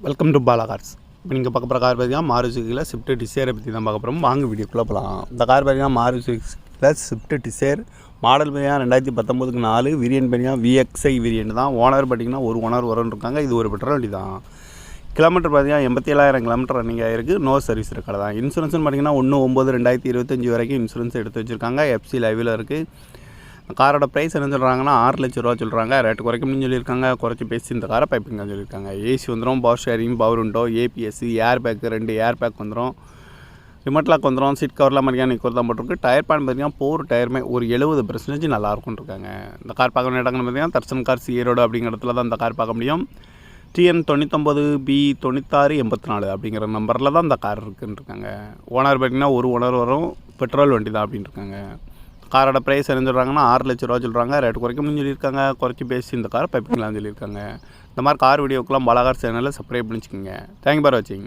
Welcome to Bala cars. இப்போ நீங்கள் பார்க்க போகிற கார் பார்த்தீங்கன்னா மாருதி சுசுக்கியில் ஸ்விஃப்ட் டிசைரை பற்றி தான் பார்க்க போகிறோம். வாங்க வீடியோக்குள்ளே போகலாம். இந்த கார் பார்த்தீங்கன்னா மாருதி சுசுக்கியில் ஸ்விஃப்ட் டிசைர் மாடல் பார்த்தீங்கன்னா 2019 4 வேரியன்ட் பார்த்தீங்கன்னா VXI வேரியன்ட் தான். ஓனர் பார்த்தீங்கன்னா ஒரு ஓனர் வரும்னு இருக்காங்க. இது ஒரு பெட்ரோல் வண்டி தான். கிலோமீட்டர் பார்த்தீங்கன்னா 87,000 கிலோமீட்டர் ரன்னிங் ஆகிருக்கு. நோ சர்வீஸ் ரெக்கார்டு தான். இன்சூரன்ஸ்னு பார்த்தீங்கன்னா 1/9/2025 வரைக்கும் இன்சூரன்ஸ் எடுத்து வச்சுருக்காங்க. FC லைவில் இருக்குது. காரோட ப்ரைஸ் என்ன சொல்கிறாங்கன்னா 6 லட்ச ரூபா சொல்கிறாங்க. ரேட்டு குறைக்கணும்னு சொல்லியிருக்காங்க. குறைச்சி பேசி இந்த காரை பைப்பிங் தான் சொல்லியிருக்காங்க. ஏசி வந்துடும், power steering, power window, APS, air bag 2 air bag வந்துடும், ரிமோட் லாக் வந்துடும், சீட் கவர்லாம் மெக்கானிக் தான் போட்டிருக்கு. டயர் பேன் பார்த்தீங்கன்னா 4 டயருமே ஒரு 70% நல்லாயிருக்கும்னு இருக்காங்க. இந்த கார் பார்க்க வேண்டிய இடங்கள்னு பார்த்தீங்கன்னா தர்சன் கார்ஸ் ஈரோடு அப்படிங்கிற இடத்துல தான் இந்த கார் பார்க்க முடியும். TN 99B9684 அப்படிங்கிற நம்பரில் தான் இந்த கார் இருக்குன்னு இருக்காங்க. ஓனர் பார்த்தீங்கன்னா ஒரு ஓனர் வரும், பெட்ரோல் வண்டி தான் அப்படின்னு இருக்காங்க. காரோட ப்ரைஸ் என்ன சொல்கிறாங்கன்னா 6 லட்ச ரூபா சொல்கிறாங்க. ரேட்டு குறைக்கணும்னு சொல்லியிருக்காங்க. குறைச்சி பேசி இந்த காரை பைப்பிங்களான்னு சொல்லியிருக்காங்க. இந்த மாதிரி கார் வீடியோக்கெல்லாம் பாலா கார் சேனலில் சப்ஸ்கிரைப் பண்ணிச்சுக்கோங்க. தேங்க்யூ ஃபார் வாட்சிங்.